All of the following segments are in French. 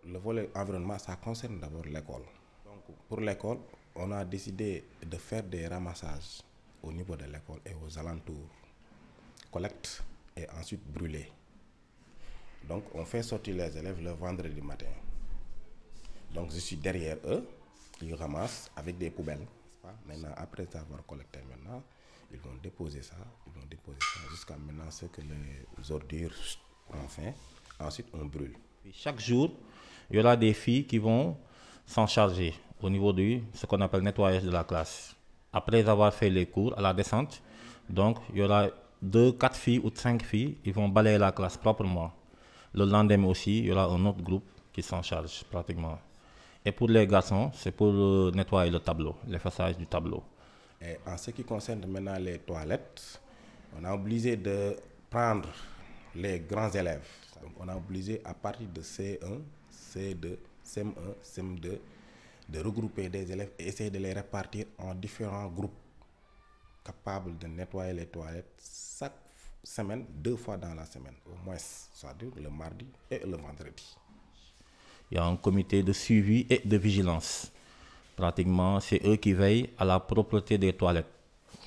Le volet environnement, ça concerne d'abord l'école. Donc, pour l'école, on a décidé de faire des ramassages au niveau de l'école et aux alentours, collecte et ensuite brûler. Donc, on fait sortir les élèves le vendredi matin. Donc, je suis derrière eux, ils ramassent avec des poubelles. Maintenant, après avoir collecté, maintenant, ils vont déposer ça jusqu'à maintenant ce que les ordures prennent fin. Ensuite, on brûle. Chaque jour, il y aura des filles qui vont s'en charger au niveau de ce qu'on appelle nettoyage de la classe. Après avoir fait les cours à la descente, donc il y aura 2, 4 filles ou 5 filles qui vont balayer la classe proprement. Le lendemain aussi, il y aura un autre groupe qui s'en charge pratiquement. Et pour les garçons, c'est pour nettoyer le tableau, l'effaçage du tableau. Et en ce qui concerne maintenant les toilettes, on a obligé de prendre les grands élèves. Donc on a obligé à partir de C1, C2, CM1, CM2 de regrouper des élèves et essayer de les répartir en différents groupes capables de nettoyer les toilettes chaque semaine, 2 fois dans la semaine au moins, c'est-à-dire le mardi et le vendredi. Il y a un comité de suivi et de vigilance. Pratiquement, c'est eux qui veillent à la propreté des toilettes.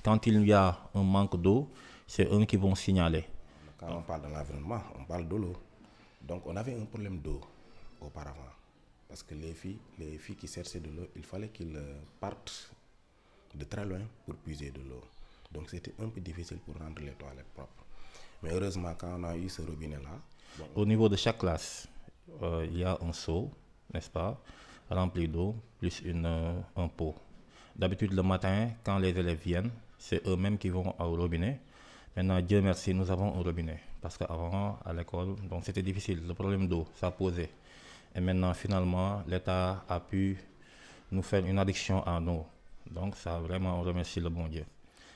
Quand il y a un manque d'eau, c'est eux qui vont signaler. Quand on parle de l'environnement, on parle de l'eau. Donc on avait un problème d'eau auparavant. Parce que les filles qui cherchaient de l'eau, il fallait qu'ils partent de très loin pour puiser de l'eau. Donc c'était un peu difficile pour rendre les toilettes propres. Mais heureusement, quand on a eu ce robinet-là... Au niveau de chaque classe, il y a un seau, n'est-ce pas, rempli d'eau, plus un pot. D'habitude, le matin, quand les élèves viennent, c'est eux-mêmes qui vont au robinet. Maintenant, Dieu merci, nous avons un robinet. Parce qu'avant, à l'école, donc c'était difficile. Le problème d'eau, ça posait. Et maintenant, finalement, l'État a pu nous faire une addiction en eau. Donc, ça, vraiment, on remercie le bon Dieu.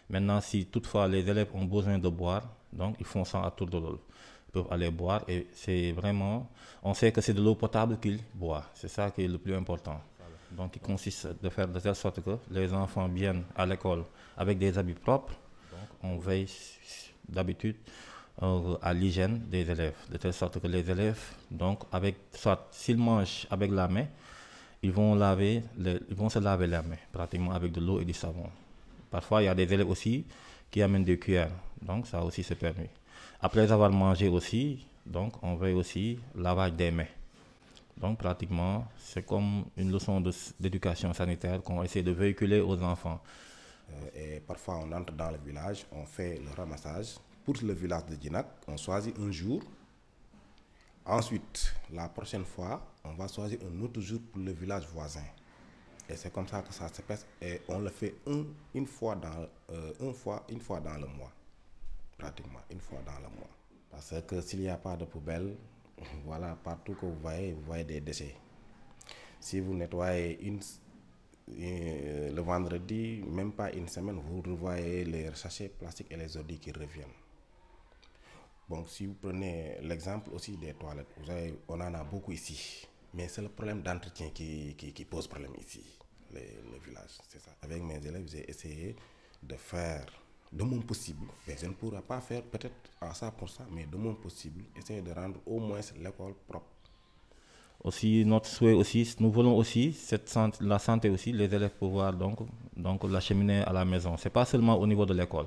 Maintenant, si toutefois les élèves ont besoin de boire, donc ils font ça à tour de rôle. Ils peuvent aller boire et c'est vraiment, on sait que c'est de l'eau potable qu'ils boivent. C'est ça qui est le plus important. Donc, il consiste de faire de telle sorte que les enfants viennent à l'école avec des habits propres. Donc, on veille d'habitude à l'hygiène des élèves, de telle sorte que les élèves, donc, soit s'ils mangent avec la main, ils vont se laver les mains, pratiquement avec de l'eau et du savon. Parfois, il y a des élèves aussi qui amènent des cuillères, donc ça aussi c'est permis. Après avoir mangé aussi, donc on veille aussi lavage des mains. Donc pratiquement, c'est comme une leçon d'éducation sanitaire qu'on essaie de véhiculer aux enfants. Et parfois, on entre dans le village, on fait le ramassage. Pour le village de Djinak, on choisit un jour. Ensuite, la prochaine fois, on va choisir un autre jour pour le village voisin. Et c'est comme ça que ça se passe. Et on le fait une fois dans le mois. Pratiquement une fois dans le mois. Parce que s'il n'y a pas de poubelle, voilà, partout que vous voyez des déchets. Si vous nettoyez le vendredi, même pas une semaine, vous revoyez les sachets plastiques et les ordures qui reviennent. Donc si vous prenez l'exemple aussi des toilettes, on en a beaucoup ici. Mais c'est le problème d'entretien qui pose problème ici, le village. C'est ça. Avec mes élèves, j'ai essayé de faire de mon possible. Mais je ne pourrai pas faire peut-être à 100%, mais de mon possible, essayer de rendre au moins l'école propre. Aussi, notre souhait aussi, nous voulons aussi la santé aussi, les élèves pouvoir donc l'acheminer à la maison. C'est pas seulement au niveau de l'école.